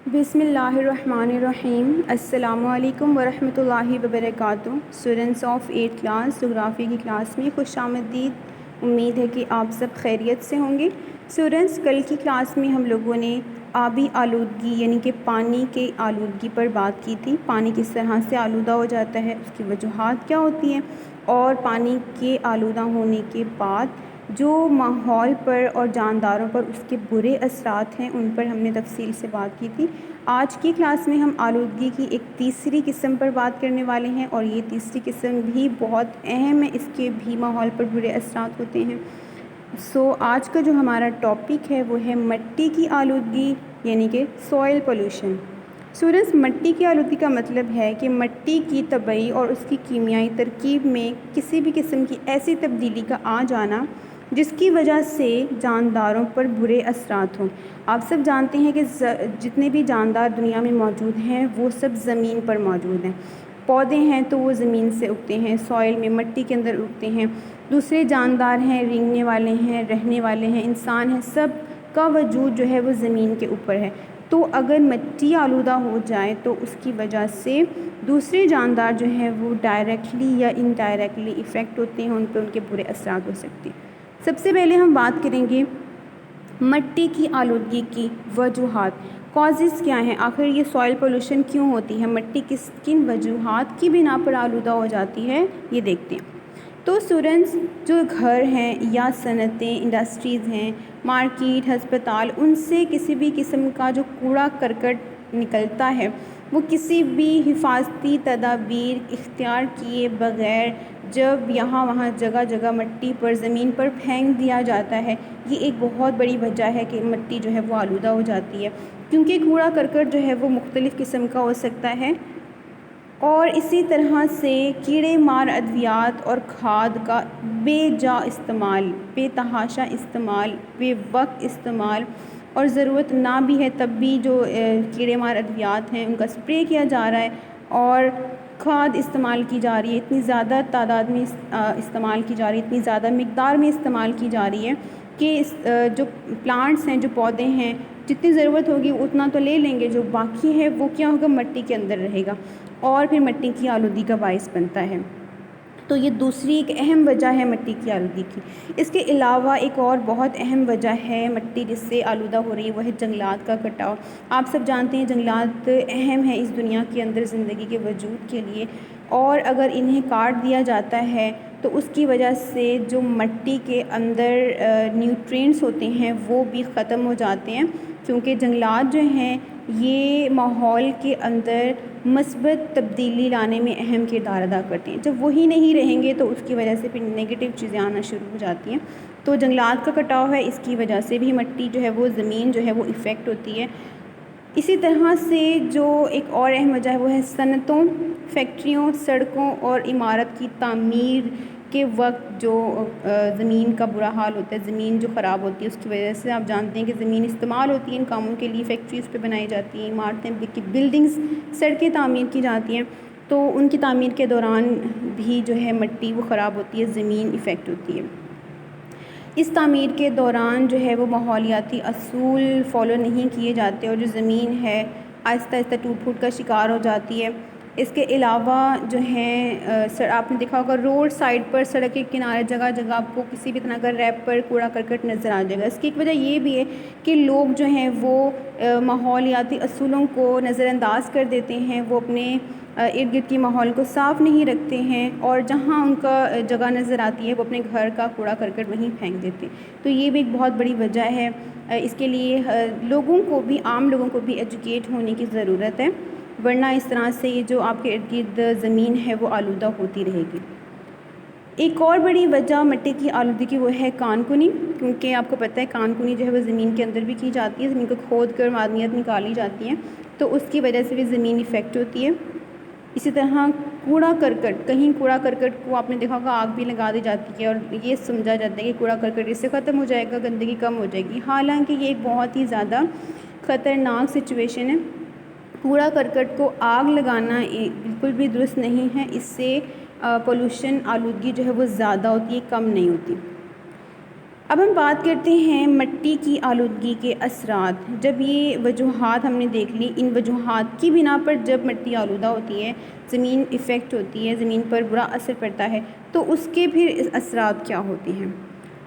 بسم اللہ الرحمن الرحیم۔ السلام علیکم ورحمۃ اللہ وبرکاتہ۔ اسٹوڈنٹس آف 8th کلاس جغرافی کی کلاس میں خوش آمدید۔ امید ہے کہ آپ سب خیریت سے ہوں گے۔ اسٹوڈنٹس، کل کی کلاس میں ہم لوگوں نے آبی آلودگی یعنی کہ پانی کے آلودگی پر بات کی تھی۔ پانی کس طرح سے آلودہ ہو جاتا ہے، اس کی وجوہات کیا ہوتی ہیں، اور پانی کے آلودہ ہونے کے بعد جو ماحول پر اور جانداروں پر اس کے برے اثرات ہیں ان پر ہم نے تفصیل سے بات کی تھی۔ آج کی کلاس میں ہم آلودگی کی ایک تیسری قسم پر بات کرنے والے ہیں، اور یہ تیسری قسم بھی بہت اہم ہے، اس کے بھی ماحول پر برے اثرات ہوتے ہیں۔ آج کا جو ہمارا ٹاپک ہے وہ ہے مٹی کی آلودگی یعنی کہ سوئل پولوشن۔ اسٹوڈنٹس، مٹی کی آلودگی کا مطلب ہے کہ مٹی کی طبعی اور اس کی کیمیائی ترکیب میں کسی بھی قسم کی ایسی تبدیلی کا آ جانا جس کی وجہ سے جانداروں پر برے اثرات ہوں۔ آپ سب جانتے ہیں کہ جتنے بھی جاندار دنیا میں موجود ہیں وہ سب زمین پر موجود ہیں۔ پودے ہیں تو وہ زمین سے اگتے ہیں، سوئل میں مٹی کے اندر اگتے ہیں۔ دوسرے جاندار ہیں، رینگنے والے ہیں، رہنے والے ہیں، انسان ہیں، سب کا وجود جو ہے وہ زمین کے اوپر ہے۔ تو اگر مٹی آلودہ ہو جائے تو اس کی وجہ سے دوسرے جاندار جو ہیں وہ ڈائریکٹلی یا انڈائریکٹلی افیکٹ ہوتے ہیں، ان پہ ان کے برے اثرات ہو سکتے ہیں۔ سب سے پہلے ہم بات کریں گے مٹی کی آلودگی کی وجوہات، کازز کیا ہیں، آخر یہ سوئل پولوشن کیوں ہوتی ہے، مٹی کن وجوہات کی بنا پر آلودہ ہو جاتی ہے، یہ دیکھتے ہیں۔ تو اسٹوڈنٹس، جو گھر ہیں یا صنعتیں، انڈسٹریز ہیں، مارکیٹ، ہسپتال، ان سے کسی بھی قسم کا جو کوڑا کرکٹ نکلتا ہے وہ کسی بھی حفاظتی تدابیر اختیار کیے بغیر جب یہاں وہاں جگہ جگہ مٹی پر، زمین پر پھینک دیا جاتا ہے، یہ ایک بہت بڑی وجہ ہے کہ مٹی جو ہے وہ آلودہ ہو جاتی ہے، کیونکہ کوڑا کرکٹ جو ہے وہ مختلف قسم کا ہو سکتا ہے، اور اسی طرح سے کیڑے مار ادویات اور کھاد کا بے جا استعمال، بے تحاشا استعمال، بے وقت استعمال، اور ضرورت نہ بھی ہے تب بھی جو کیڑے مار ادویات ہیں ان کا اسپرے کیا جا رہا ہے، اور کھاد استعمال کی جا رہی ہے، اتنی زیادہ تعداد میں استعمال کی جا رہی ہے، اتنی زیادہ مقدار میں استعمال کی جا رہی ہے کہ جو پلانٹس ہیں، جو پودے ہیں، جتنی ضرورت ہوگی اتنا تو لے لیں گے، جو باقی ہے وہ کیا ہوگا، مٹی کے اندر رہے گا، اور پھر مٹی کی آلودگی کا باعث بنتا ہے۔ تو یہ دوسری ایک اہم وجہ ہے مٹی کی آلودگی کی۔ اس کے علاوہ ایک اور بہت اہم وجہ ہے مٹی جس سے آلودہ ہو رہی ہے، وہ ہے جنگلات کا کٹاؤ۔ آپ سب جانتے ہیں جنگلات اہم ہیں اس دنیا کے اندر زندگی کے وجود کے لیے، اور اگر انہیں کاٹ دیا جاتا ہے تو اس کی وجہ سے جو مٹی کے اندر نیوٹرینٹس ہوتے ہیں وہ بھی ختم ہو جاتے ہیں، کیونکہ جنگلات جو ہیں یہ ماحول کے اندر مثبت تبدیلی لانے میں اہم کردار ادا کرتے ہیں۔ جب وہی نہیں رہیں گے تو اس کی وجہ سے پھر نگیٹو چیزیں آنا شروع ہو جاتی ہیں۔ تو جنگلات کا کٹاؤ ہے، اس کی وجہ سے بھی مٹی جو ہے وہ، زمین جو ہے وہ افیکٹ ہوتی ہے۔ اسی طرح سے جو ایک اور اہم وجہ ہے وہ ہے صنعتوں، فیکٹریوں، سڑکوں اور عمارت کی تعمیر کے وقت جو زمین کا برا حال ہوتا ہے، زمین جو خراب ہوتی ہے اس کی وجہ سے، آپ جانتے ہیں کہ زمین استعمال ہوتی ہے ان کاموں کے لیے، فیکٹریز پہ بنائی جاتی ہیں عمارتیں، بلڈنگز، سڑکیں تعمیر کی جاتی ہیں، تو ان کی تعمیر کے دوران بھی جو ہے مٹی وہ خراب ہوتی ہے، زمین افیکٹ ہوتی ہے۔ اس تعمیر کے دوران جو ہے وہ ماحولیاتی اصول فالو نہیں کیے جاتے، اور جو زمین ہے آہستہ آہستہ ٹوٹ پھوٹ کا شکار ہو جاتی ہے۔ اس کے علاوہ جو ہیں آپ نے دیکھا ہوگا روڈ سائڈ پر، سڑک کے کنارے جگہ جگہ آپ کو کسی بھی طرح کا ریپر کوڑا کرکٹ نظر آ جائے گا۔ اس کی ایک وجہ یہ بھی ہے کہ لوگ جو ہیں وہ ماحولیاتی اصولوں کو نظر انداز کر دیتے ہیں، وہ اپنے ارد گرد کی ماحول کو صاف نہیں رکھتے ہیں، اور جہاں ان کا جگہ نظر آتی ہے وہ اپنے گھر کا کوڑا کرکٹ وہیں پھینک دیتے ہیں۔ تو یہ بھی ایک بہت بڑی وجہ ہے۔ اس کے لیے لوگوں کو بھی، عام لوگوں کو بھی ایجوکیٹ ہونے کی ضرورت ہے، ورنہ اس طرح سے یہ جو آپ کے ارد گرد زمین ہے وہ آلودہ ہوتی رہے گی۔ ایک اور بڑی وجہ مٹی کی آلودگی کی وہ ہے کان کنی، کیونکہ آپ کو پتہ ہے کان کنی جو ہے وہ زمین کے اندر بھی کی جاتی ہے، زمین کو کھود کر معدنیات نکالی جاتی ہیں، تو اس کی وجہ سے بھی زمین افیکٹ ہوتی ہے۔ اسی طرح کوڑا کرکٹ، کہیں کوڑا کرکٹ کو آپ نے دیکھا ہوگا آگ بھی لگا دی جاتی ہے، اور یہ سمجھا جاتا ہے کہ کوڑا کرکٹ اس سے ختم ہو جائے گا، گندگی کم ہو جائے گی، حالانکہ یہ ایک بہت ہی زیادہ خطرناک سچویشن ہے۔ کوڑا کرکٹ کو آگ لگانا بالکل بھی درست نہیں ہے، اس سے پولوشن، آلودگی جو ہے وہ زیادہ ہوتی ہے، کم نہیں ہوتی۔ اب ہم بات کرتے ہیں مٹی کی آلودگی کے اثرات۔ جب یہ وجوہات ہم نے دیکھ لی، ان وجوہات کی بنا پر جب مٹی آلودہ ہوتی ہے، زمین افیکٹ ہوتی ہے، زمین پر برا اثر پڑتا ہے، تو اس کے پھر اثرات کیا ہوتے ہیں؟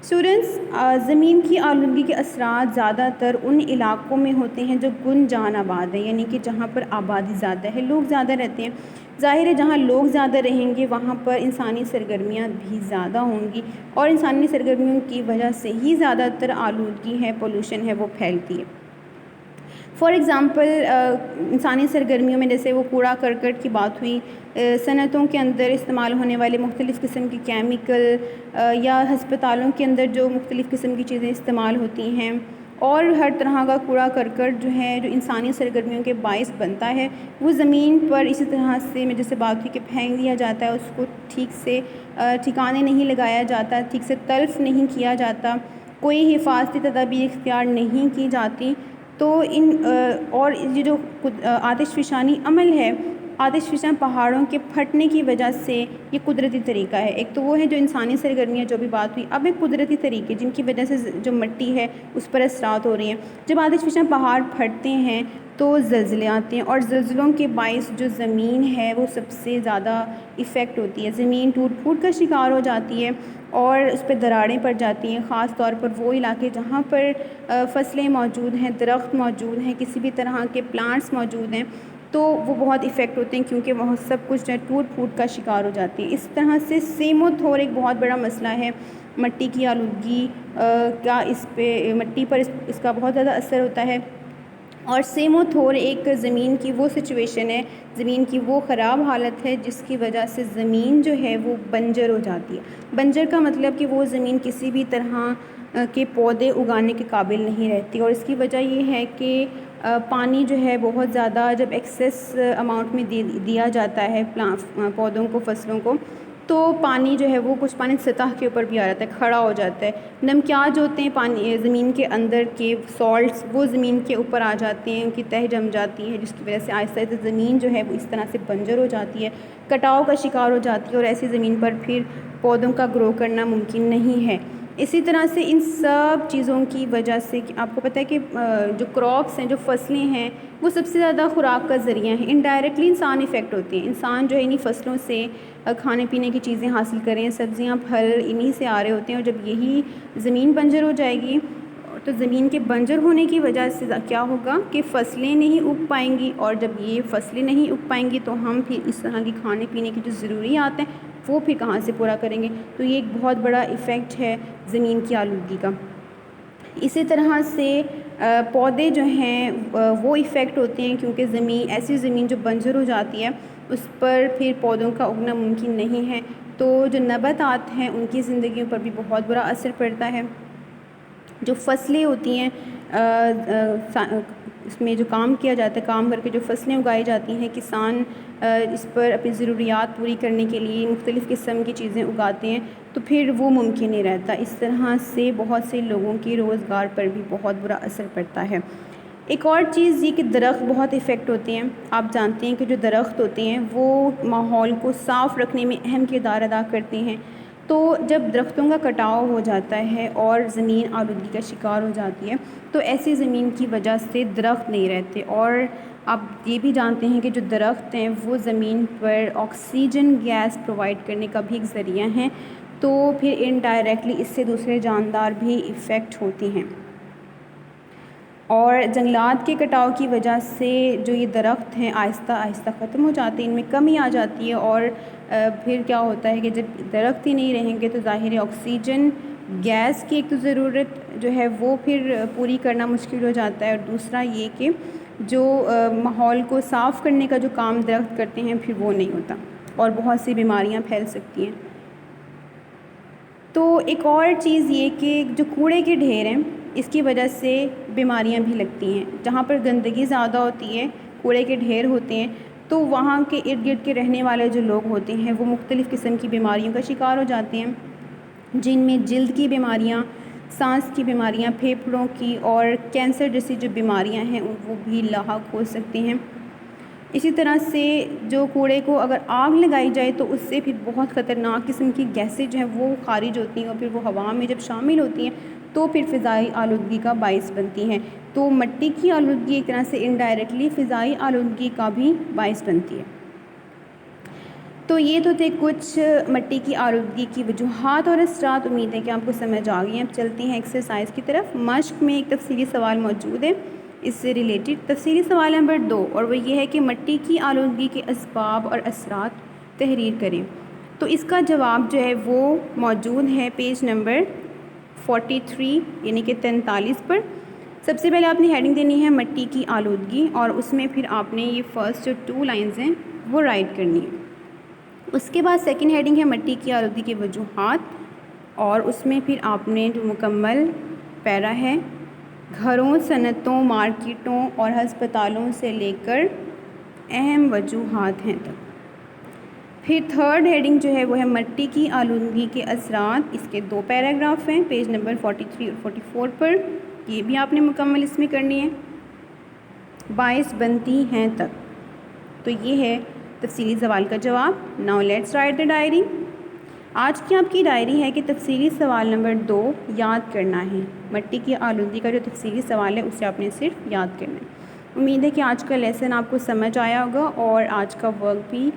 اسٹوڈنٹس، زمین کی آلودگی کے اثرات زیادہ تر ان علاقوں میں ہوتے ہیں جو گنجان آباد ہیں، یعنی کہ جہاں پر آبادی زیادہ ہے، لوگ زیادہ رہتے ہیں۔ ظاہر ہے جہاں لوگ زیادہ رہیں گے وہاں پر انسانی سرگرمیاں بھی زیادہ ہوں گی، اور انسانی سرگرمیوں کی وجہ سے ہی زیادہ تر آلودگی ہے، پولوشن ہے، وہ پھیلتی ہے۔ فار ایگزامپل، انسانی سرگرمیوں میں جیسے وہ کوڑا کرکٹ کی بات ہوئی، صنعتوں کے اندر استعمال ہونے والے مختلف قسم کے کیمیکل، یا ہسپتالوں کے اندر جو مختلف قسم کی چیزیں استعمال ہوتی ہیں، اور ہر طرح کا کوڑا کرکٹ جو ہے جو انسانی سرگرمیوں کے باعث بنتا ہے، وہ زمین پر اسی طرح سے میں جیسے بات ہوئی کہ پھینک دیا جاتا ہے، اس کو ٹھیک سے ٹھکانے نہیں لگایا جاتا، ٹھیک سے تلف نہیں کیا جاتا، کوئی حفاظتی تدابیر اختیار نہیں کی جاتی، تو اور یہ جو آتش فشانی عمل ہے، آتش فشاں پہاڑوں کے پھٹنے کی وجہ سے یہ قدرتی طریقہ ہے۔ ایک تو وہ ہے جو انسانی سرگرمیاں جو بھی بات ہوئی، اب ایک قدرتی طریقے جن کی وجہ سے جو مٹی ہے اس پر اثرات ہو رہی ہیں۔ جب آتش فشاں پہاڑ پھٹتے ہیں تو زلزلے آتے ہیں، اور زلزلوں کے باعث جو زمین ہے وہ سب سے زیادہ افیکٹ ہوتی ہے، زمین ٹوٹ پھوٹ کا شکار ہو جاتی ہے اور اس پہ دراڑیں پڑ جاتی ہیں، خاص طور پر وہ علاقے جہاں پر فصلیں موجود ہیں، درخت موجود ہیں، کسی بھی طرح کے پلانٹس موجود ہیں، تو وہ بہت افیکٹ ہوتے ہیں کیونکہ وہاں سب کچھ جو ہے ٹوٹ پھوٹ کا شکار ہو جاتی ہے۔ اس طرح سے سیم و تھور ایک بہت بڑا مسئلہ ہے مٹی کی آلودگی کا، اس پہ مٹی پر اس کا بہت زیادہ اثر ہوتا ہے، اور سیم و تھور ایک زمین کی وہ سچویشن ہے، زمین کی وہ خراب حالت ہے جس کی وجہ سے زمین جو ہے وہ بنجر ہو جاتی ہے۔ بنجر کا مطلب کہ وہ زمین کسی بھی طرح کے پودے اگانے کے قابل نہیں رہتی، اور اس کی وجہ یہ ہے کہ پانی جو ہے بہت زیادہ جب ایکسیس اماؤنٹ میں دیا جاتا ہے پودوں کو، فصلوں کو، تو پانی جو ہے وہ کچھ پانی سطح کے اوپر بھی آ جاتا ہے، کھڑا ہو جاتا ہے۔ نمکیات جو ہوتے ہیں پانی زمین کے اندر کے سالٹس، وہ زمین کے اوپر آ جاتے ہیں، ان کی تہ جم جاتی ہے، جس کی وجہ سے آہستہ آہستہ زمین جو ہے وہ اس طرح سے بنجر ہو جاتی ہے، کٹاؤ کا شکار ہو جاتی ہے، اور ایسی زمین پر پھر پودوں کا گرو کرنا ممکن نہیں ہے۔ اسی طرح سے ان سب چیزوں کی وجہ سے آپ کو پتہ ہے کہ جو کراپس ہیں، جو فصلیں ہیں، وہ سب سے زیادہ خوراک کا ذریعہ ہیں۔ انڈائریکٹلی انسان افیکٹ ہوتے ہیں، انسان جو ہے انہی فصلوں سے کھانے پینے کی چیزیں حاصل کریں، سبزیاں پھل انہی سے آ رہے ہوتے ہیں، اور جب یہی زمین بنجر ہو جائے گی تو زمین کے بنجر ہونے کی وجہ سے کیا ہوگا کہ فصلیں نہیں اگ پائیں گی، اور جب یہ فصلیں نہیں اگ پائیں گی تو ہم پھر اس طرح کی کھانے پینے کی جو ضروریات ہیں وہ پھر کہاں سے پورا کریں گے؟ تو یہ ایک بہت بڑا ایفیکٹ ہے زمین کی آلودگی کا۔ اسی طرح سے پودے جو ہیں وہ ایفیکٹ ہوتے ہیں، کیونکہ زمین ایسی زمین جو بنجر ہو جاتی ہے اس پر پھر پودوں کا اگنا ممکن نہیں ہے، تو جو نباتات ہیں ان کی زندگیوں پر بھی بہت برا اثر پڑتا ہے۔ جو فصلیں ہوتی ہیں اس میں جو کام کیا جاتا ہے، کام کر کے جو فصلیں اگائی جاتی ہیں، کسان اس پر اپنی ضروریات پوری کرنے کے لیے مختلف قسم کی چیزیں اگاتے ہیں، تو پھر وہ ممکن نہیں رہتا۔ اس طرح سے بہت سے لوگوں کی روزگار پر بھی بہت برا اثر پڑتا ہے۔ ایک اور چیز یہ کہ درخت بہت افیکٹ ہوتے ہیں۔ آپ جانتے ہیں کہ جو درخت ہوتے ہیں وہ ماحول کو صاف رکھنے میں اہم کردار ادا کرتے ہیں، تو جب درختوں کا کٹاؤ ہو جاتا ہے اور زمین آلودگی کا شکار ہو جاتی ہے تو ایسی زمین کی وجہ سے درخت نہیں رہتے، اور آپ یہ بھی جانتے ہیں کہ جو درخت ہیں وہ زمین پر آکسیجن گیس پرووائڈ کرنے کا بھی ایک ذریعہ ہیں، تو پھر انڈائریکٹلی اس سے دوسرے جاندار بھی افیکٹ ہوتے ہیں۔ اور جنگلات کے کٹاؤ کی وجہ سے جو یہ درخت ہیں آہستہ آہستہ ختم ہو جاتے ہیں، ان میں کمی آ جاتی ہے، اور پھر کیا ہوتا ہے کہ جب درخت ہی نہیں رہیں گے تو ظاہر ہے آکسیجن گیس کی ایک تو ضرورت جو ہے وہ پھر پوری کرنا مشکل ہو جاتا ہے، اور دوسرا یہ کہ جو ماحول کو صاف کرنے کا جو کام درخت کرتے ہیں پھر وہ نہیں ہوتا، اور بہت سی بیماریاں پھیل سکتی ہیں۔ تو ایک اور چیز یہ کہ جو کوڑے کے ڈھیر ہیں اس کی وجہ سے بیماریاں بھی لگتی ہیں۔ جہاں پر گندگی زیادہ ہوتی ہے، کوڑے کے ڈھیر ہوتے ہیں، تو وہاں کے ارد گرد کے رہنے والے جو لوگ ہوتے ہیں وہ مختلف قسم کی بیماریوں کا شکار ہو جاتے ہیں، جن میں جلد کی بیماریاں، سانس کی بیماریاں، پھیپھڑوں کی اور کینسر جیسی جو بیماریاں ہیں وہ بھی لاحق ہو سکتی ہیں۔ اسی طرح سے جو کوڑے کو اگر آگ لگائی جائے تو اس سے پھر بہت خطرناک قسم کی گیسیں جو ہیں وہ خارج ہوتی ہیں، اور پھر وہ ہوا میں جب شامل ہوتی ہیں تو پھر فضائی آلودگی کا باعث بنتی ہیں۔ تو مٹی کی آلودگی ایک طرح سے انڈائریکٹلی فضائی آلودگی کا بھی باعث بنتی ہے۔ تو یہ تو تھے کچھ مٹی کی آلودگی کی وجوہات اور اثرات۔ امید ہے کہ آپ کو سمجھ آ گئی ہیں۔ اب چلتے ہیں ایکسرسائز کی طرف۔ مشق میں ایک تفصیلی سوال موجود ہے اس سے ریلیٹڈ۔ تفصیلی سوال نمبر 2، اور وہ یہ ہے کہ مٹی کی آلودگی کے اسباب اور اثرات تحریر کریں۔ تو اس کا جواب جو ہے وہ موجود ہے پیج نمبر 43 یعنی کہ 43 پر۔ سب سے پہلے آپ نے ہیڈنگ دینی ہے مٹی کی آلودگی، اور اس میں پھر آپ نے یہ فرسٹ جو 2 لائنز ہیں وہ رائٹ کرنی ہے۔ اس کے بعد سیکنڈ ہیڈنگ ہے مٹی کی آلودگی کے وجوہات، اور اس میں پھر آپ نے جو مکمل پیرا ہے گھروں، صنعتوں، مارکیٹوں اور ہسپتالوں سے لے کر اہم وجوہات ہیں تک۔ پھر تھرڈ ہیڈنگ جو ہے وہ ہے مٹی کی آلودگی کے اثرات۔ اس کے 2 پیراگراف ہیں پیج نمبر 43 اور 44 پر، یہ بھی آپ نے مکمل اس میں کرنی ہے، باعث بنتی ہیں تک۔ تو یہ ہے تفصیلی سوال کا جواب۔ Now let's write the diary. آج کی آپ کی ڈائری ہے کہ تفصیلی سوال نمبر 2 یاد کرنا ہے۔ مٹی کی آلودگی کا جو تفصیلی سوال ہے اسے آپ نے صرف یاد کرنا ہے۔ امید ہے کہ آج کا لیسن آپ کو سمجھ آیا ہوگا، اور آج کا ورک بھی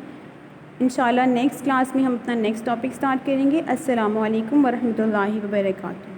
انشاءاللہ نیکسٹ کلاس میں ہم اپنا نیکسٹ ٹاپک سٹارٹ کریں گے۔ السلام علیکم ورحمۃ اللہ وبرکاتہ۔